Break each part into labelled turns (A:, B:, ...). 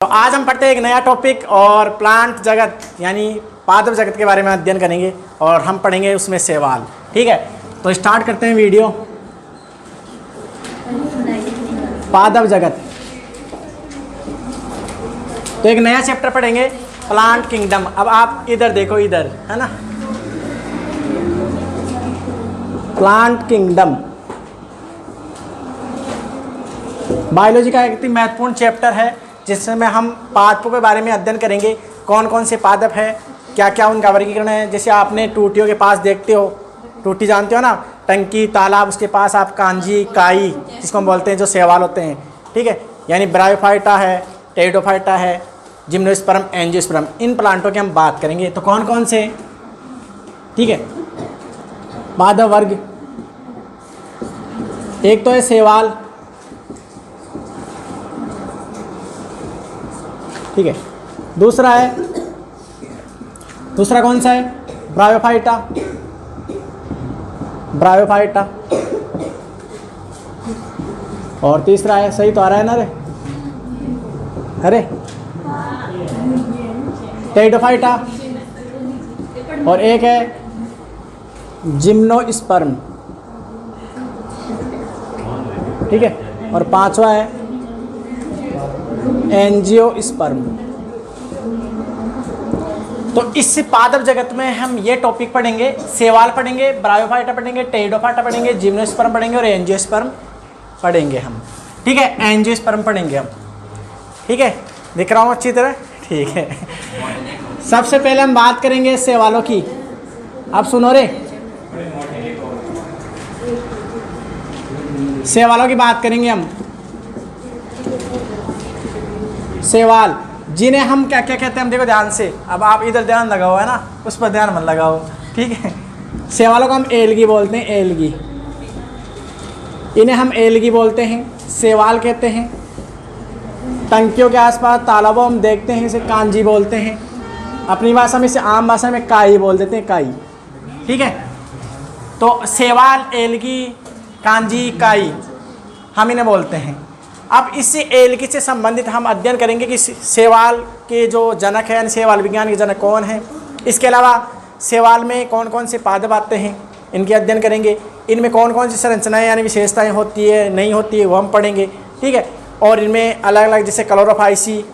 A: तो आज हम पढ़ते हैं एक नया टॉपिक और प्लांट जगत यानी पादप जगत के बारे में अध्ययन करेंगे और हम पढ़ेंगे उसमें सवाल। ठीक है, तो स्टार्ट करते हैं वीडियो। पादप जगत, तो एक नया चैप्टर पढ़ेंगे प्लांट किंगडम। अब आप इधर देखो, इधर है ना, प्लांट किंगडम बायोलॉजी का एक महत्वपूर्ण चैप्टर है जिसमें हम पादपों के बारे में अध्ययन करेंगे। कौन कौन से पादप है, क्या क्या उनका वर्गीकरण है। जैसे आपने टूटियों के पास देखते हो, टूटी जानते हो ना, टंकी तालाब, उसके पास आप कांजी काई जिसको हम बोलते हैं, जो शैवाल होते हैं। ठीक है, यानी ब्रायोफाइटा है, टेरिडोफाइटा है, जिम्नोस्पर्म, एंजियोस्पर्म, इन प्लांटों की हम बात करेंगे। तो कौन कौन से, ठीक है, पादप वर्ग, एक तो है शैवाल, ठीक है, दूसरा कौन सा है, ब्रायोफाइटा, और तीसरा है, सही तो आ रहा है ना, अरे टेरिडोफाइटा, और एक है जिम्नोस्पर्म, ठीक है, और पांचवा है एंजियोस्पर्म। तो इस पादप जगत में हम ये टॉपिक पढ़ेंगे, शैवाल पढ़ेंगे, ब्रायोफाइटा पढ़ेंगे, टेरिडोफाइटा पढ़ेंगे, जिम्नोस्पर्म पढ़ेंगे और एंजियोस्पर्म पढ़ेंगे हम। ठीक है, एंजियोस्पर्म पढ़ेंगे हम। ठीक है, दिख रहा हूँ अच्छी तरह, ठीक है। सबसे पहले हम बात करेंगे शैवालों की। आप सुनो रे, शैवालों की बात करेंगे हम। शैवाल जिन्हें हम क्या क्या कहते हैं, हम देखो ध्यान से, अब आप इधर ध्यान लगाओ, है ना, उस पर ध्यान मत लगाओ। ठीक है, शैवालों को हम एल्गी बोलते हैं, एल्गी, इन्हें हम एल्गी बोलते हैं, शैवाल कहते हैं। टंकियों के आसपास तालाबों हम देखते हैं, इसे कांजी बोलते हैं। अपनी भाषा में, इसे आम भाषा में काई बोल देते हैं, काई। ठीक है, तो शैवाल, एल्गी, कांजी, काई, हम इन्हें बोलते हैं। अब इसी एल्गी से संबंधित हम अध्ययन करेंगे कि शैवाल के जो जनक हैं, यानी शैवाल विज्ञान के जनक कौन हैं। इसके अलावा शैवाल में कौन कौन से पादप आते हैं, इनके अध्ययन करेंगे। इनमें कौन कौन सी संरचनाएं यानी विशेषताएं होती है, नहीं होती है, वो हम पढ़ेंगे। ठीक है, और इनमें अलग अलग, जैसे क्लोरोफाइसी,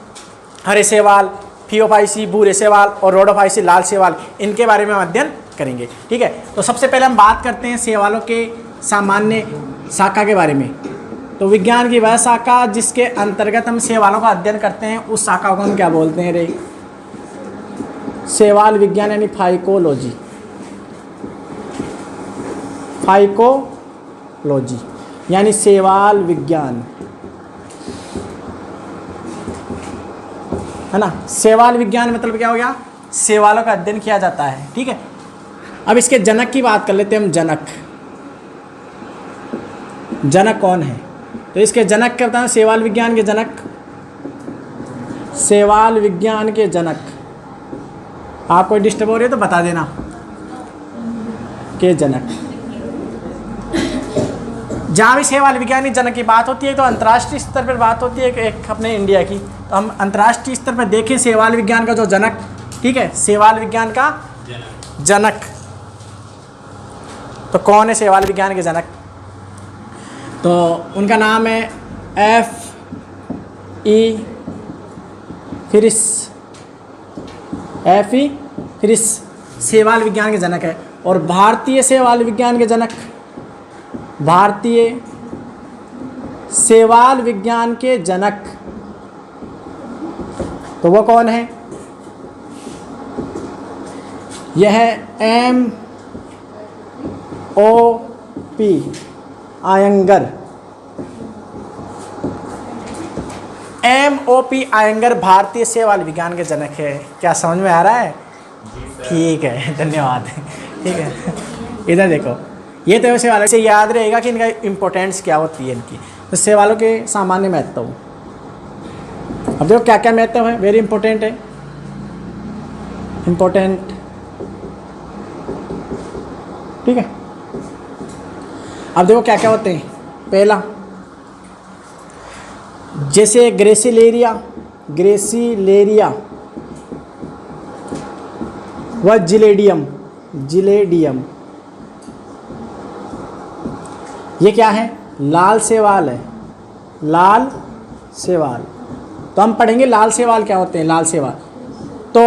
A: हरे शैवाल, फियोफाइसी, भूरे शैवाल, और रोडोफाइसी, लाल शैवाल, इनके बारे में हम अध्ययन करेंगे। ठीक है, तो सबसे पहले हम बात करते हैं शैवालों के सामान्य शाखा के बारे में। तो विज्ञान की वह शाखा जिसके अंतर्गत हम शैवालों का अध्ययन करते हैं, उस शाखा को हम क्या बोलते हैं रे, शैवाल विज्ञान यानी फाइकोलॉजी। फाइकोलॉजी यानी शैवाल विज्ञान, है ना। शैवाल विज्ञान मतलब क्या हो गया, शैवालों का अध्ययन किया जाता है। ठीक है, अब इसके जनक की बात कर लेते हैं हम। जनक कौन है, तो इसके जनक क्या बताएं, शैवाल विज्ञान के जनक, शैवाल विज्ञान के जनक। आप कोई डिस्टर्ब हो रही है तो बता देना, के जनक। जहाँ भी शैवाल विज्ञान के जनक की बात होती है तो अंतर्राष्ट्रीय स्तर पर बात होती है, एक अपने इंडिया की। तो हम अंतर्राष्ट्रीय स्तर पर देखें शैवाल विज्ञान का जो जनक, ठीक है, शैवाल विज्ञान का जनक, तो कौन है शैवाल विज्ञान के जनक। तो उनका नाम है F.E. फिरिस, शैवाल विज्ञान के जनक है। और भारतीय शैवाल विज्ञान के जनक, भारतीय शैवाल विज्ञान के जनक, तो वो कौन है, यह है M.O.P. आयंगर। M.O.P. आयंगर भारतीय शैवाल विज्ञान के जनक है। क्या समझ में आ रहा है? ठीक है, धन्यवाद। ठीक है, इधर देखो, ये तो शैवाल से याद रहेगा कि इनका इम्पोर्टेंस क्या होती है इनकी। तो शैवालों के सामान्य महत्व, अब देखो क्या क्या महत्व है, वेरी इंपॉर्टेंट है, इम्पोर्टेंट। ठीक है, अब देखो क्या क्या होते हैं। पहला, जैसे ग्रेसिलेरिया, ग्रेसिलेरिया व जिलेडियम। जिलेडियम ये क्या है? लाल सेवाल है, लाल सेवाल। तो हम पढ़ेंगे लाल सेवाल क्या होते हैं। लाल सेवाल तो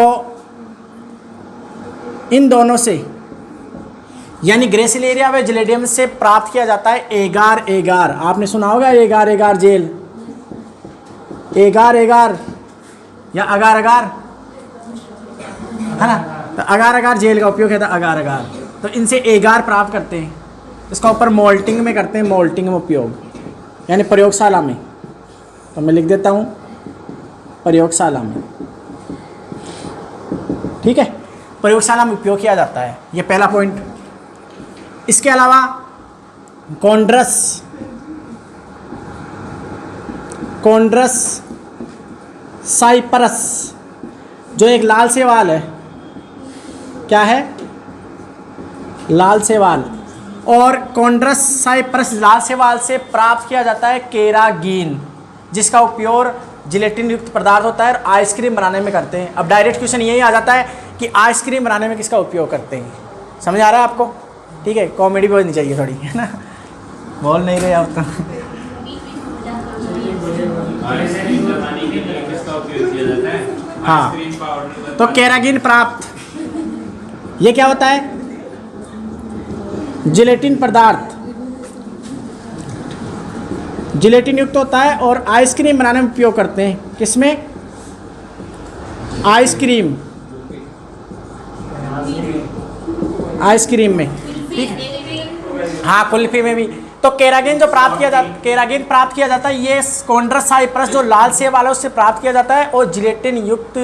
A: इन दोनों से यानी ग्रेसिलेरिया व जिलेडियम से प्राप्त किया जाता है एगार एगार। आपने सुना होगा एगार एगार जेल, एगार एगार या अगार अगार, है ना। तो अगार अगार जेल का उपयोग है था, अगार अगार। तो इनसे एगार प्राप्त करते हैं, इसका ऊपर मोल्टिंग में करते हैं, मोल्टिंग में उपयोग यानी प्रयोगशाला में। तो मैं लिख देता हूँ प्रयोगशाला में, ठीक है, प्रयोगशाला में उपयोग किया जाता है। ये पहला पॉइंट। इसके अलावा कॉन्ड्रस, कॉन्ड्रस साइप्रस जो एक लाल सेवाल है, क्या है? लाल सेवाल। और कॉन्ड्रस साइप्रस लाल सेवाल से प्राप्त किया जाता है केरागीन, जिसका उपयोग जिलेटिन युक्त पदार्थ होता है और आइसक्रीम बनाने में करते हैं। अब डायरेक्ट क्वेश्चन यही आ जाता है कि आइसक्रीम बनाने में किसका उपयोग करते हैं। समझ आ रहा है आपको? ठीक है, कॉमेडी भी होनी चाहिए थोड़ी, है ना। बोल नहीं रहे आप तो। हाँ, तो केरागीन प्राप्त, ये क्या होता है? जिलेटिन पदार्थ, जिलेटिन युक्त होता है और आइसक्रीम बनाने में उपयोग करते हैं। किसमें? आइसक्रीम, आइसक्रीम में, ठीक है। हाँ, कुल्फी में भी। तो केरागीन जो प्राप्त किया जाता, केरागीन प्राप्त किया जाता है, ये कॉन्ड्रस साइप्रस जो लाल सेब वाला उससे प्राप्त किया जाता है और जिलेटिन युक्त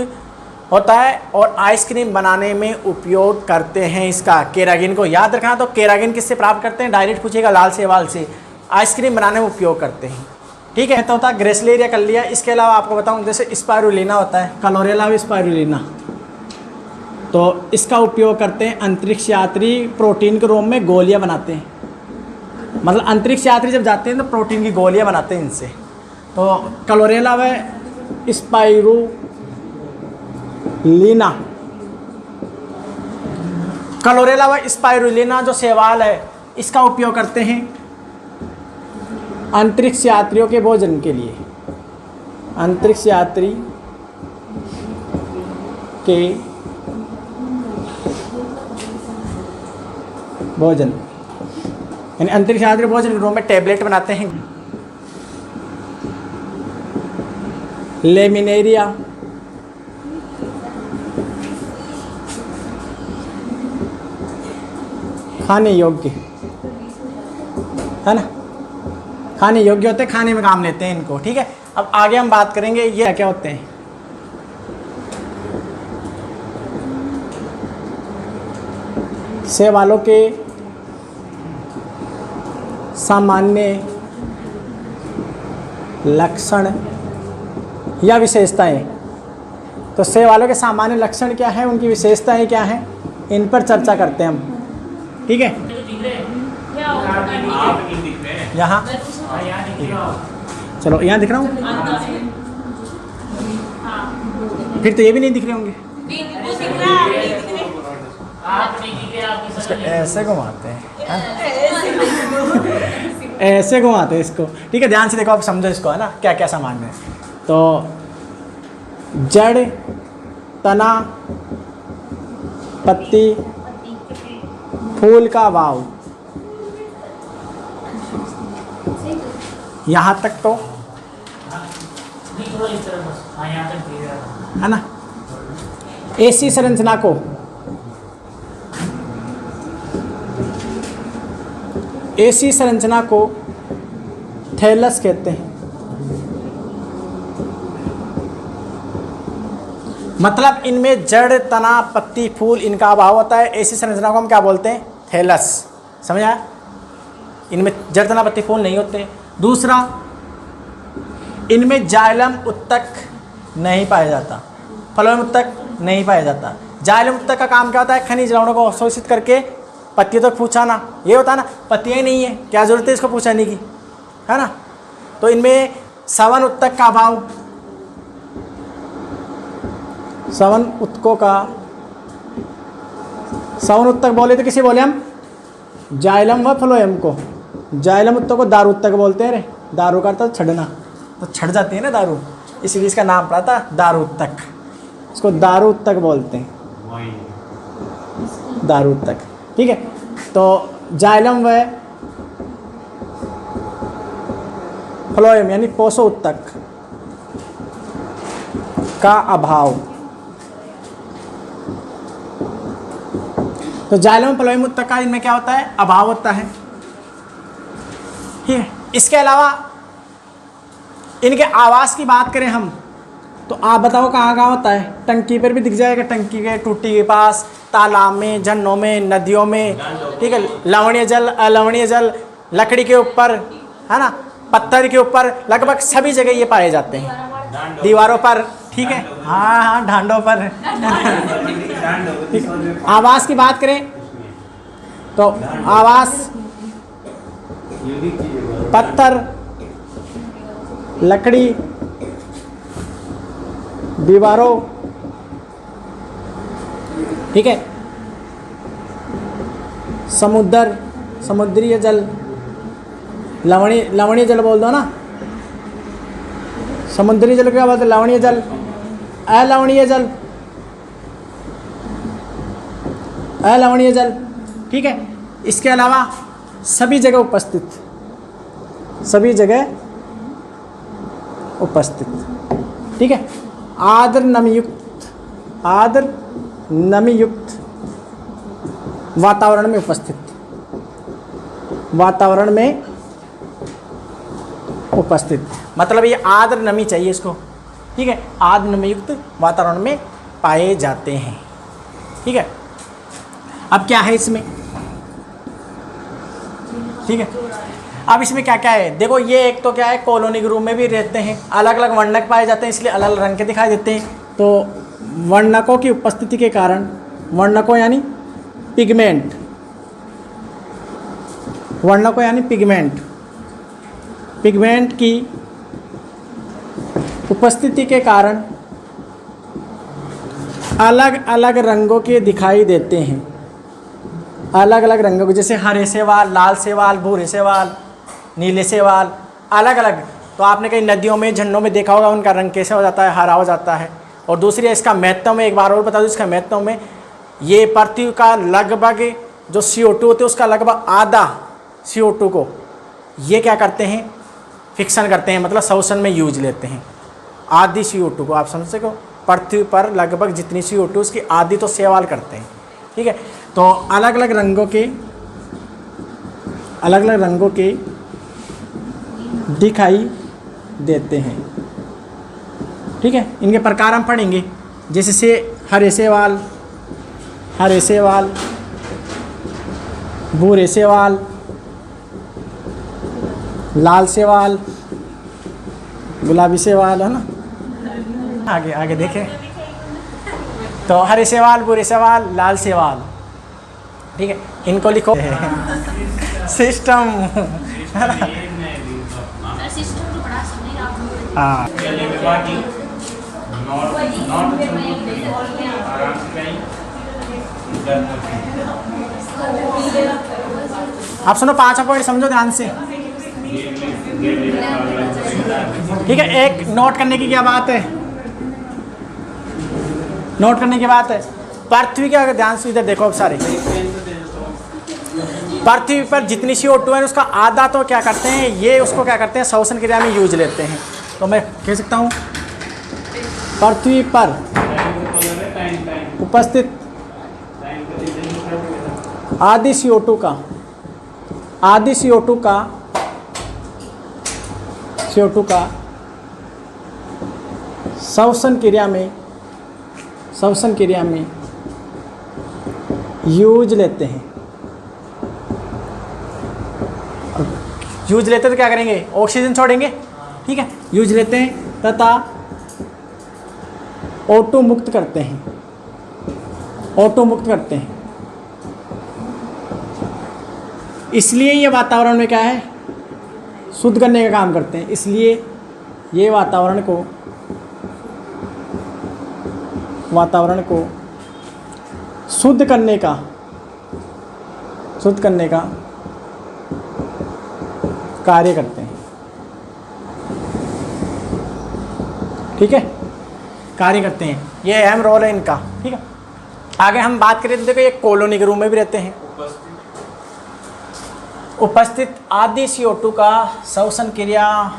A: होता है और आइसक्रीम बनाने में उपयोग करते हैं इसका। केरागीन को याद रखना। तो केरागीन किससे प्राप्त करते हैं? डायरेक्ट पूछेगा, लाल सेवाल से। आइसक्रीम बनाने में उपयोग करते हैं, ठीक है। तो होता है ग्रेसिलेरिया कर लिया। इसके अलावा आपको बताऊं, जैसे स्पाइरुलिना होता है, क्लोरेला व स्पाइरुलिना, तो इसका उपयोग करते हैं अंतरिक्ष यात्री प्रोटीन के रूप में गोलियां बनाते हैं। मतलब अंतरिक्ष यात्री जब जाते हैं तो प्रोटीन की गोलियां बनाते हैं इनसे। तो क्लोरेला व स्पाइरुलिना, क्लोरेला व स्पाइरुलिना जो शैवाल है, इसका उपयोग करते हैं अंतरिक्ष यात्रियों के भोजन के लिए। अंतरिक्ष यात्री के भोजन यानी अंतरिक्ष यात्री भोजन के रूप में टैबलेट बनाते हैं। लेमिनेरिया, खाने योग्य, है ना, खाने योग्य होते हैं, खाने में काम लेते हैं इनको, ठीक है। अब आगे हम बात करेंगे ये क्या होते हैं। शैवालों के सामान्य लक्षण या विशेषताएं। तो शैवालों के सामान्य लक्षण क्या है, उनकी विशेषताएं क्या हैं, इन पर चर्चा करते हैं हम, ठीक है। यहाँ चलो, यहाँ दिख रहा हूँ, फिर तो ये भी नहीं दिख रहे होंगे। इसको ऐसे घुमाते हैं, ऐसे घुमाते हैं इसको, ठीक है। ध्यान से देखो, आप समझो इसको, है ना, क्या क्या सामान्य है। तो जड़, तना, पत्ती, फूल का भाव, यहाँ तक तो है ना। ऐसी संरचना को ऐसी संरचना को थैलस कहते हैं। मतलब इनमें जड़, तना, पत्ती, फूल, इनका अभाव होता है। ऐसी संरचना को हम क्या बोलते हैं? थैलस। समझ आया? इनमें जड़, तना, पत्ती, फूल नहीं होते। दूसरा, इनमें जाइलम उत्तक नहीं पाया जाता, फ्लोएम उत्तक नहीं पाया जाता। जाइलम उत्तक का काम क्या होता है? खनिज लवणों को अवशोषित करके पत्तियों तक पहुँचाना। ये होता है ना, पत्तियाँ ही नहीं है, क्या ज़रूरत है इसको पहुँचाने की, है ना। तो इनमें सवन उत्तक का अभाव, सवन उत्तकों का, सवन उत्तक बोले तो किसे बोले हम? जाइलम व फ्लोएम को। जाइलम उत्तक को दारू उत्तक बोलते हैं रे। दारू का अर्थ छड़ना, तो छड़ जाती है ना दारू, इसीलिए इसका नाम पड़ा था दारू उत्तक। इसको दारू उत्तक बोलते हैं, दारू उत्तक। ठीक है, तो जाइलम व फ्लोएम यानी पोषो उत्तक का अभाव। तो जाइलम फ्लोएम उत्तक का इनमें क्या होता है? अभाव होता है। ठीक है, इसके अलावा इनके आवास की बात करें हम, तो आप बताओ कहाँ कहाँ होता है? टंकी पर भी दिख जाएगा, टंकी के टूटी के पास, तालाब में, झरनों में, नदियों में। ठीक है, लवणीय जल, अलवणीय जल, लकड़ी के ऊपर, है ना, पत्थर के ऊपर, लगभग सभी जगह ये पाए जाते हैं। दीवारों पर, ठीक है, हाँ हाँ, ढांडों पर। आवास की बात करें तो आवास पत्थर, लकड़ी, दीवारों, ठीक है, समुद्र, समुद्रीय जल, लवणीय जल बोल दो ना। समुद्री जल क्या बोलते? लवणीय जल, अलवणीय जल, अलवणीय जल। ठीक है, इसके अलावा सभी जगह उपस्थित, सभी जगह उपस्थित। ठीक है, आर्द्र नमीयुक्त, आर्द्र नमीयुक्त वातावरण में उपस्थित, वातावरण में उपस्थित, मतलब ये आर्द्र नमी चाहिए इसको। ठीक है, आर्द्र नमीयुक्त वातावरण में पाए जाते हैं। ठीक है, अब क्या है इसमें? ठीक है, अब इसमें क्या क्या है देखो। ये एक तो क्या है, कॉलोनी के रूप में भी रहते हैं, अलग अलग वर्णक पाए जाते हैं, इसलिए अलग अलग रंग के दिखाई देते हैं। तो वर्णकों की उपस्थिति के कारण, वर्णकों यानी पिगमेंट, वर्णकों यानी पिगमेंट, पिगमेंट की उपस्थिति के कारण अलग अलग रंगों के दिखाई देते हैं, अलग अलग रंगों के, जैसे हरे सेवाल, लाल सेवाल, भूरे सेवाल, नीले सेवाल, अलग अलग। तो आपने कहीं नदियों में, झरनों में देखा होगा, उनका रंग कैसे हो जाता है? हरा हो जाता है। और दूसरी है इसका महत्व में, एक बार और बता दूँ इसका महत्व में, ये पृथ्वी का लगभग जो CO2 होते हैं उसका लगभग आधा CO2 को ये क्या करते हैं? फिक्सन करते हैं, मतलब शोषण में यूज लेते हैं। आधी CO2 को आप समझ सको, पृथ्वी पर लगभग जितनी CO2 उसकी आधी तो सेवाल करते हैं। ठीक है, तो अलग अलग रंगों के, अलग अलग रंगों के दिखाई देते हैं। ठीक है, इनके प्रकार हम पढ़ेंगे, जैसे से हरे सेवाल, हरे सेवाल, भूरे सेवाल, लाल सेवाल, गुलाबी सेवाल, है ना। आगे आगे देखें तो हरे सेवाल, भूरे सेवाल, लाल सेवाल। ठीक है, इनको लिखो। सिस्टम, हाँ, आप सुनो, 5 पॉइंट समझो ध्यान से। ठीक है, एक नोट करने की क्या बात है, नोट करने की बात है। पृथ्वी के, अगर ध्यान से इधर देखो, अब सारे पृथ्वी पर जितनी CO2 है उसका आधा तो क्या करते हैं, ये उसको क्या करते हैं, शोषण क्रिया में यूज लेते हैं। तो मैं कह सकता हूँ पृथ्वी पर उपस्थित आधी CO2 का, आधी CO2 का, CO2 का शोषण क्रिया में, शोषण क्रिया में यूज लेते हैं। यूज लेते तो क्या करेंगे, ऑक्सीजन छोड़ेंगे। ठीक है, यूज लेते हैं तथा O2 मुक्त करते हैं, O2 मुक्त करते हैं। इसलिए ये वातावरण में क्या है, शुद्ध करने का काम करते हैं। इसलिए ये वातावरण को वातावरण को शुद्ध करने का कार्य करते हैं। ठीक है, कार्य करते हैं, ये अहम रोल है इनका। ठीक है, आगे हम बात करें तो देखो ये कॉलोनी के रूम में भी रहते हैं। उपस्थित आदि CO2 का श्वसन क्रिया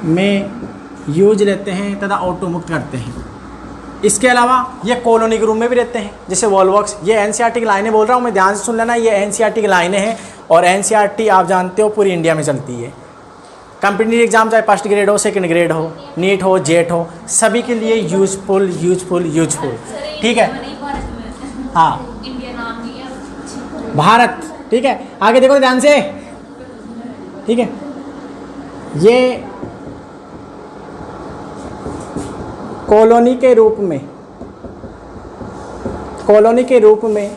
A: में यूज लेते हैं तथा ऑटो मुक्त करते हैं। इसके अलावा ये कॉलोनी के रूम में भी रहते हैं, जैसे वॉल्वॉक्स। ये NCERT की लाइनें बोल रहा हूँ मैं, ध्यान से सुन लेना। ये NCERT की लाइनें हैं और NCERT आप जानते हो पूरी इंडिया में चलती है। कॉम्पिटिटिव एग्जाम चाहे फर्स्ट ग्रेड हो, सेकंड ग्रेड हो, नीट हो, जेट हो, सभी के लिए यूजफुल। ठीक है, हाँ, भारत। ठीक है, आगे देखो ध्यान से। ठीक है, ये कॉलोनी के रूप में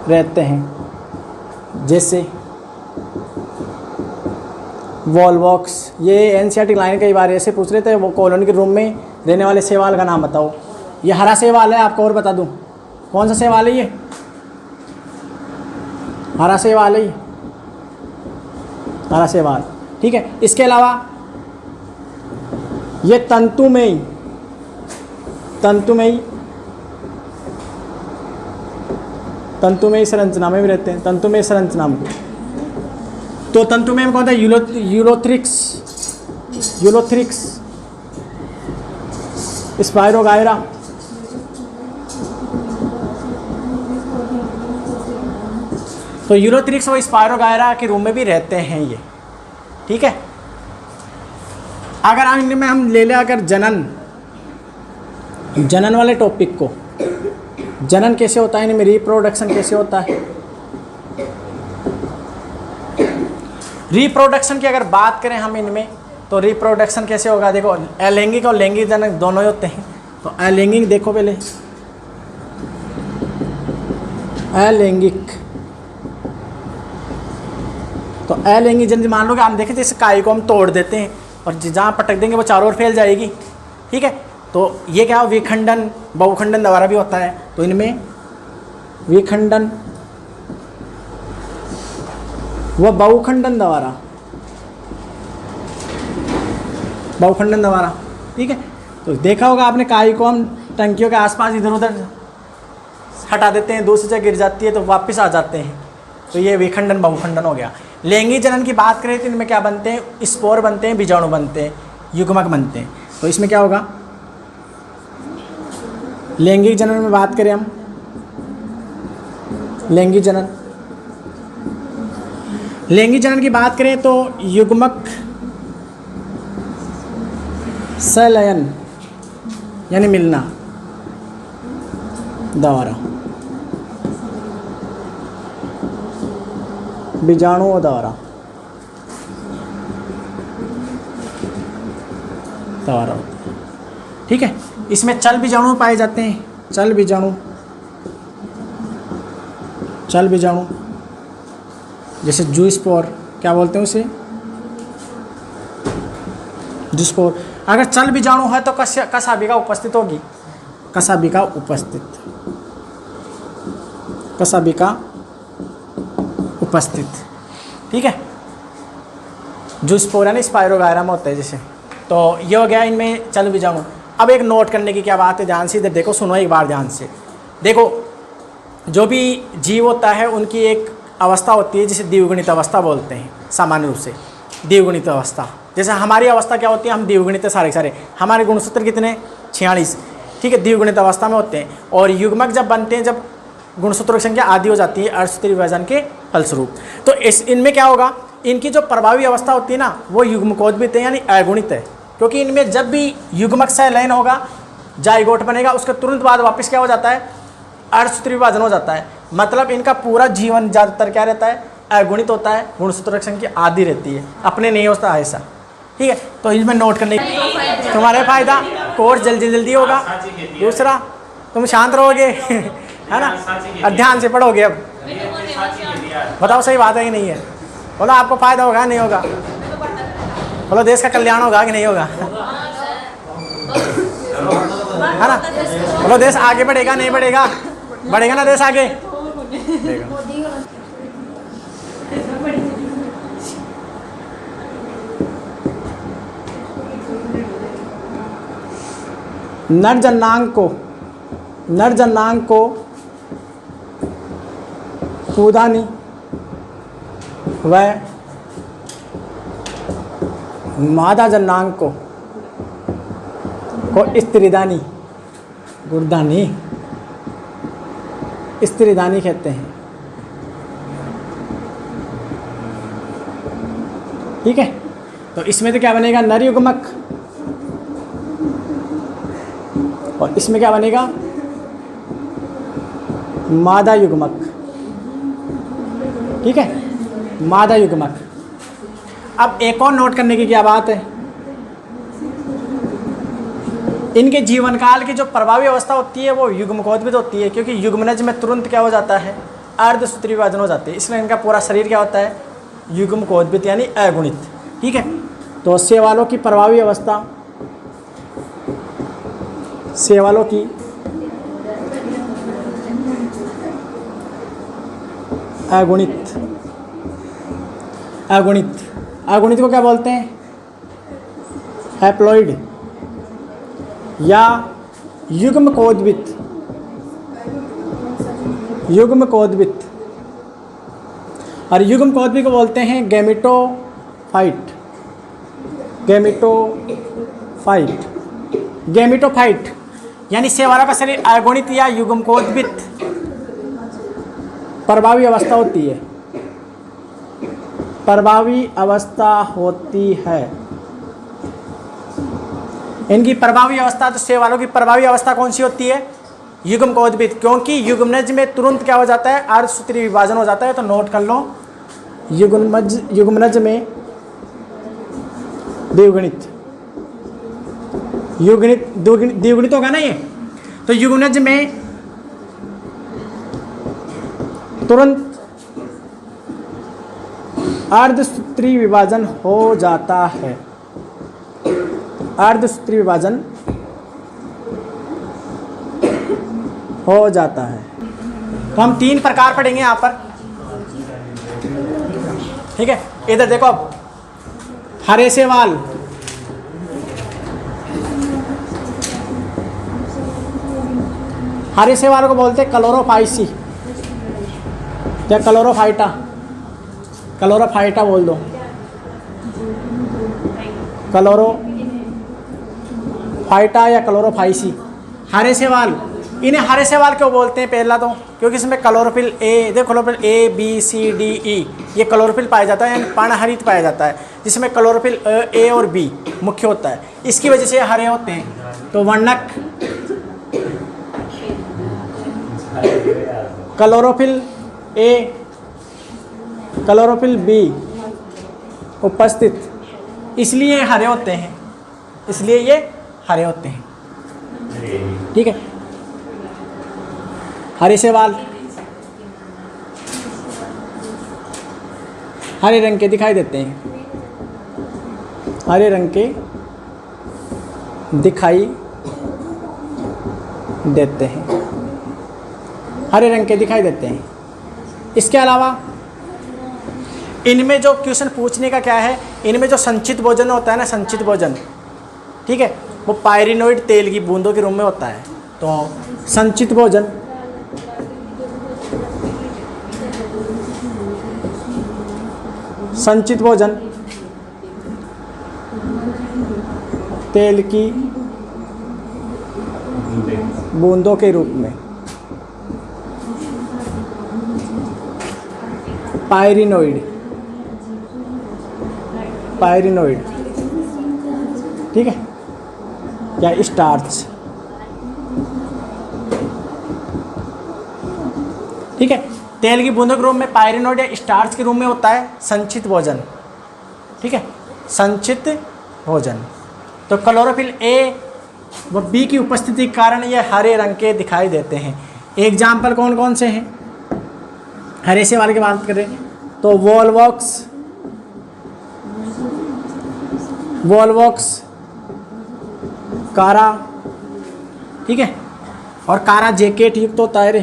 A: रहते हैं, जैसे वॉल्वॉक्स। ये NCERT लाइन कई बार ऐसे पूछ रहे थे, वो कॉलोनी के रूम में रहने वाले शैवाल का नाम बताओ। ये हरा शैवाल है, आपको और बता दूं कौन सा शैवाल है ये? हरा शैवाल है ये, हरा शैवाल। ठीक है, इसके अलावा ये तंतुमयी संरचना में भी रहते हैं, तंतुमयी संरचना में। तो तंतुमय में कौन था? Ulothrix, spirogyra. तो यूलोथ्रिक्स और स्पाइरोगायरा के रूम में भी रहते हैं ये। ठीक है, अगर इनमें हम ले लें अगर जनन वाले टॉपिक को, जनन कैसे होता है इनमें, रिप्रोडक्शन कैसे होता है। रिप्रोडक्शन की अगर बात करें हम इनमें, तो रिप्रोडक्शन कैसे होगा? देखो, अलैंगिक और लैंगिक जनक दोनों ही होते हैं। तो अलैंगिक देखो पहले, अलैंगिक। तो अलैंगिक जनन मान लो कि हम देखें जैसे काई को हम तोड़ देते हैं और जहाँ पटक देंगे वो चारों ओर फैल जाएगी। ठीक है, तो ये क्या, विखंडन बहुखंडन द्वारा भी होता है। तो इनमें विखंडन व बहुखंडन द्वारा। ठीक है, तो देखा होगा आपने, काई को हम टंकियों के आसपास इधर उधर हटा देते हैं, दूसरी जगह गिर जाती है तो वापस आ जाते हैं। तो ये विखंडन बहुखंडन हो गया। लैंगिक जनन की बात करें तो इनमें क्या बनते हैं? स्पोर बनते हैं, बीजाणु बनते हैं, युग्मक बनते हैं। तो इसमें क्या होगा? लैंगिक जनन में बात करें हम, लैंगिक जनन की बात करें तो युग्मक संलयन यानी मिलना द्वारा, बीजाणुओं द्वारा ठीक है, इसमें चल बीजाणु पाए जाते हैं। चल बीजाणु जैसे जूस्पोर, क्या बोलते हैं उसे? जूस्पोर। अगर चल बीजाणु है तो कसाभिका उपस्थित होगी, कसाभिका उपस्थित। ठीक है, जूस्पोर यानी स्पाइरोगायरा में होता है जैसे। तो ये हो गया इनमें चल बीजाणु। अब एक नोट करने की क्या बात है, ध्यान से इधर देखो, सुनो एक बार ध्यान से। देखो, जो भी जीव होता है उनकी एक अवस्था होती है जिसे द्विगुणित अवस्था बोलते हैं। सामान्य रूप से द्विगुणित अवस्था, जैसे हमारी अवस्था क्या होती है, हम द्विगुणित है सारे। हमारे गुणसूत्र कितने? 46। ठीक है, द्विगुणित अवस्था में होते हैं। और युग्मक जब बनते हैं, जब गुणसूत्रों की संख्या आधी हो जाती है अर्धसूत्री विभाजन के फलस्वरूप, तो इनमें क्या होगा, इनकी जो प्रभावी अवस्था होती है ना, वो युग्मकोद्भिद है यानी अगुणित है। क्योंकि इनमें जब भी युग्मक संलयन होगा, जाइगोट बनेगा, उसके तुरंत बाद वापस क्या हो जाता है? अर्धसूत्री विभाजन हो जाता है। मतलब इनका पूरा जीवन ज़्यादातर क्या रहता है? अगुणित होता है, गुणसूत्र की संख्या आधी रहती है, अपने नहीं होता ऐसा। ठीक है, तो इसमें नोट करने तुम्हारे फायदा, कोर्स जल्दी होगा। दूसरा, तुम शांत रहोगे है ना, और ध्यान से पढ़ोगे। अब बताओ सही बात है कि नहीं है? बोलो आपको फ़ायदा होगा नहीं होगा? बोलो देश का कल्याण होगा कि नहीं होगा? है ना। बोलो देश आगे बढ़ेगा नहीं बढ़ेगा? बढ़ेगा ना देश आगे? बढ़ेगा। नर जन्नांग को कूदानी व मादा जन्नांग को स्त्रीदानी गुर्दानी स्त्रीदानी कहते हैं। ठीक है, तो इसमें तो क्या बनेगा? नर युग्मक, और इसमें क्या बनेगा? मादा युग्मक। ठीक है, मादा युग्मक। अब एक और नोट करने की क्या बात है, इनके जीवन काल की जो प्रभावी अवस्था होती है वो युग्मकोद्भिद होती है, क्योंकि युग्मनज में तुरंत क्या हो जाता है? अर्धसूत्री विभाजन हो जाती है, इसलिए इनका पूरा शरीर क्या होता है? युग्मकोद्भिद यानी अगुणित। ठीक है, तो शैवालों की प्रभावी अवस्था, शैवालों की अगुणित, अगुणित, अगुणित को क्या बोलते हैं? हैप्लॉइड या युग्मकोद्भिद, युग्मकोद्भिद। और युग्मकोद्भिद को बोलते हैं गैमेटोफाइट, गैमेटोफाइट, गैमेटोफाइट। यानी शैवालों का शरीर अगुणित या युग्मकोद्भिद प्रभावी अवस्था होती है, प्रभावी अवस्था होती है। इनकी प्रभावी अवस्था, तो शैवालों की प्रभावी अवस्था कौन सी होती है? युग्मकोद्भिद, क्योंकि युग्मनज में तुरंत क्या हो जाता है? अर्धसूत्री विभाजन हो जाता है। तो नोट कर लो, युग्मनज में द्विगुणित, द्विगुणित होगा ना ये। तो युग्मनज में तुरंत अर्धसूत्री विभाजन हो जाता है, अर्धसूत्री विभाजन हो जाता है। तो हम 3 प्रकार पढ़ेंगे यहाँ पर। ठीक है, इधर देखो, अब हरे शैवाल, हरे शैवाल को बोलते हैं क्लोरोफाइसी या क्लोरोफाइटा, क्लोरोफाइटा बोल दो, क्लोरोफाइटा या क्लोरोफाइसी। हरे शैवाल, इन्हें हरे शैवाल क्यों बोलते हैं? पहला तो क्योंकि इसमें क्लोरोफिल ए, देखो chlorophyll a b c d e, ये क्लोरोफिल पाया जाता है, पर्णहरित पाया जाता है, जिसमें क्लोरोफिल ए और बी मुख्य होता है, इसकी वजह से हरे होते हैं। तो वर्णक क्लोरोफिल ए, क्लोरोफिल बी उपस्थित, इसलिए हरे होते हैं, इसलिए ये हरे होते हैं। ठीक है, हरे शैवाल हरे रंग के दिखाई देते हैं, हरे रंग के दिखाई देते हैं, हरे रंग के दिखाई देते हैं। इसके अलावा इनमें जो क्वेश्चन पूछने का क्या है, इनमें जो संचित भोजन होता है ना, संचित भोजन, ठीक है, वो पायरिनोइड तेल की बूंदों के रूप में होता है। तो संचित भोजन, संचित भोजन तेल की बूंदों के रूप में, पायरिनोइड, पायरिनोइड, ठीक है, या स्टार्च, ठीक है, तेल की बूंदों के रूप में पायरिनोइड या स्टार्च के रूप में होता है संचित भोजन। ठीक है, संचित भोजन। तो क्लोरोफिल ए व बी की उपस्थिति के कारण ये हरे रंग के दिखाई देते हैं। एग्जाम्पल कौन कौन से हैं? हरे शैवाल की बात करें तो वॉलवॉक्स, वॉलवॉक्स, कारा ठीक है। और कारा जैकेट युक्त होता है रे,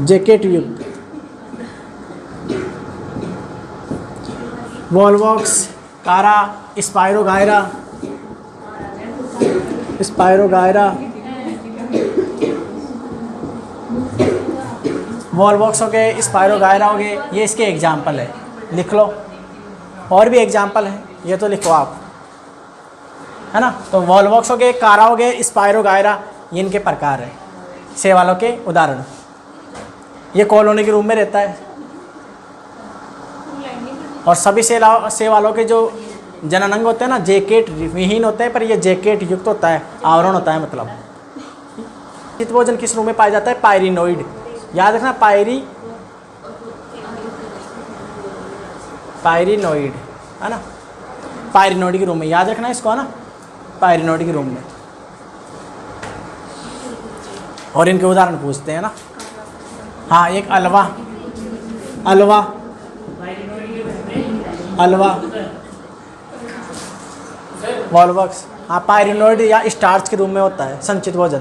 A: जैकेट युक्त। वॉल्वॉक्स, कारा, स्पायरोगायरा, स्पायरोगायरा, वॉल्वॉक्स हो गए, स्पायरोगायरा हो गए, ये इसके एग्जाम्पल है, लिख लो। और भी एग्जाम्पल है, ये तो लिखो आप, है ना। तो वॉल्वॉक्स हो गए, कारा हो गए, स्पायरोगायरा, ये इनके प्रकार है, शैवालों के उदाहरण। ये कॉलोनी के रूप में रहता है और सभी शैवालों के जो जननांग होते हैं ना, जैकेट विहीन होते हैं, पर ये जैकेट युक्त होता है, आवरण होता है मतलब। संचित भोजन किस रूप में पाया जाता है? पायरिनोइड, याद रखना, पायरिनोइड, है ना, पायरिनोइड के रूप में, याद रखना इसको, है ना, पायरिनोइड के रूप में। और इनके उदाहरण पूछते हैं ना। हाँ, एक अलवा, अलवा, अलवा, वॉल्वॉक्स, हाँ, पायरिनोइड या स्टार्च के रूप में होता है संचित भोजन।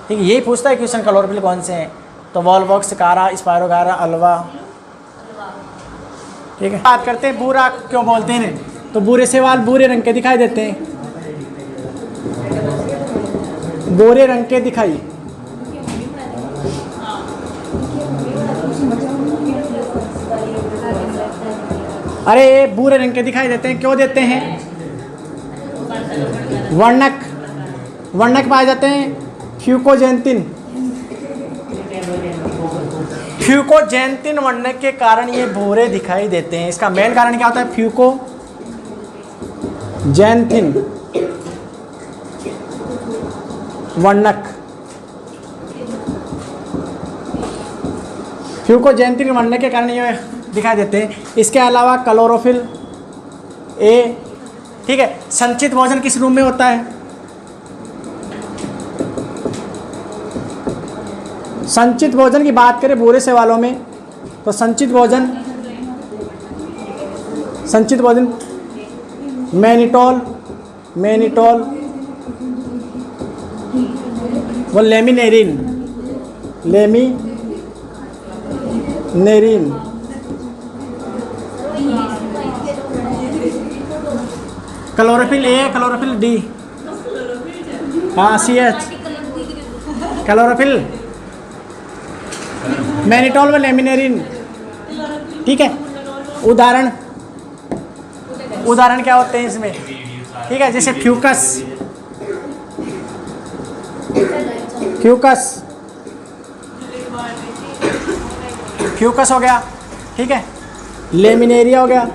A: ठीक है, यही पूछता है क्वेश्चन, क्लोरोफिल कौन से हैं? तो वॉल्वॉक्स, कारा, स्पायरोगायरा, अलवा। ठीक है, बात करते हैं भूरा क्यों बोलते हैं। तो भूरे शैवाल भूरे रंग के दिखाई देते हैं, भूरे रंग के दिखाई। अरे भूरे रंग के दिखाई देते हैं, क्यों देते हैं? वर्णक, वर्णक पाए जाते हैं फ्यूकोजेंटिन, फ्यूकोजेंटिन वर्णक के कारण ये भूरे दिखाई देते हैं। इसका मेन कारण क्या होता है? फ्यूकोजेंटिन वर्णक, फ्यूकोजेंटिन वर्णक के कारण ये दिखाई देते हैं। इसके अलावा क्लोरोफिल ए, ठीक है। संचित भोजन किस रूप में होता है? संचित भोजन की बात करें भूरे शैवालों में, तो संचित भोजन मैनिटोल, मैनिटोल, वो laminarin, laminarin, chlorophyll A, chlorophyll D, हाँ CH, क्लोरोफिल, मैनिटोल व लेमिनेरिन, ठीक है। उदाहरण क्या होते हैं इसमें? ठीक है, जैसे फ्यूकस, फ्यूकस, फ्यूकस हो गया, ठीक है। लेमिनेरिया हो गया,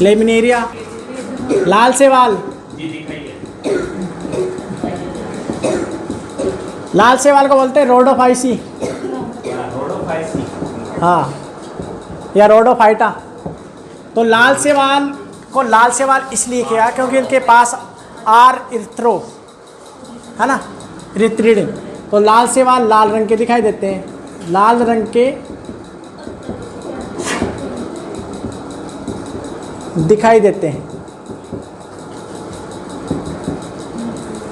A: लेमिनेरिया। लाल शैवाल, लाल शैवाल को बोलते हैं रोडोफाइसी, हाँ, या रोडोफाइटा। तो लाल शैवाल को लाल शैवाल इसलिए किया क्योंकि इनके पास आर इरिथ्रो, है ना, इरिथ्रिडिन। तो लाल शैवाल लाल रंग के दिखाई देते हैं, लाल रंग के दिखाई देते हैं।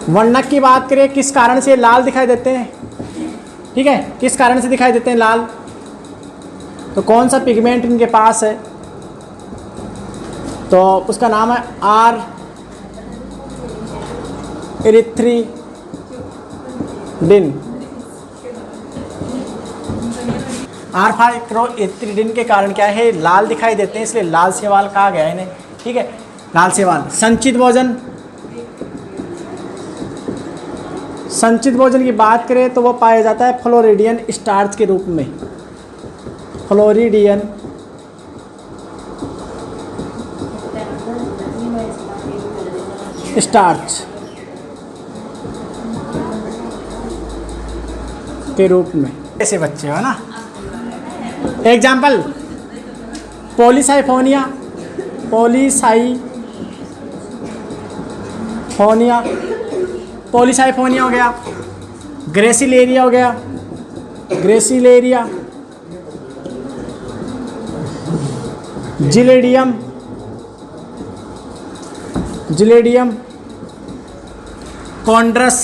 A: वर्णक की बात करें, किस कारण से लाल दिखाई देते हैं? ठीक है, किस कारण से दिखाई देते हैं लाल? तो कौन सा पिगमेंट इनके पास है? तो उसका नाम है आर इरिथ्रिडिन। आर-फाइक्रोइरिथ्रिडिन के कारण क्या है, लाल दिखाई देते हैं, इसलिए लाल शैवाल कहा गया है इन्हें। ठीक है, लाल शैवाल। संचित भोजन, संचित भोजन की बात करें तो वो पाया जाता है फ्लोरिडियन स्टार्च के रूप में, फ्लोरिडियन स्टार्च के रूप में। ऐसे बच्चे हो ना। एग्जाम्पल, पॉलीसाइफोनिया, पॉलीसाइफोनिया, पॉलीसाइफोनिया हो गया, ग्रेसिलेरिया हो गया, ग्रेसिलेरिया, जिलेडियम, जिलेडियम, कॉन्ड्रस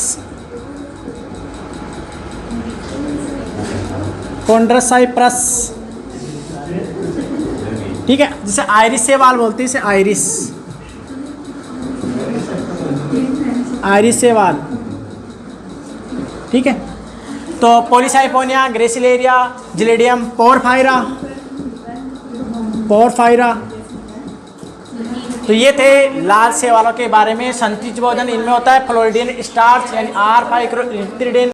A: साइप्रस, ठीक है, जिसे आयरिस सेवाल बोलते हैं, इसे आयरिस सेवाल, ठीक है। तो पॉलीसाइफोनिया, ग्रेसिलेरिया, जिलेडियम, पोरफायरा। तो ये थे लाल सेवालों के बारे में। संतृप्त भोजन इनमें होता है फ्लोरिडीन स्टार्च यानी R5 पाइक्रोलिपिडिन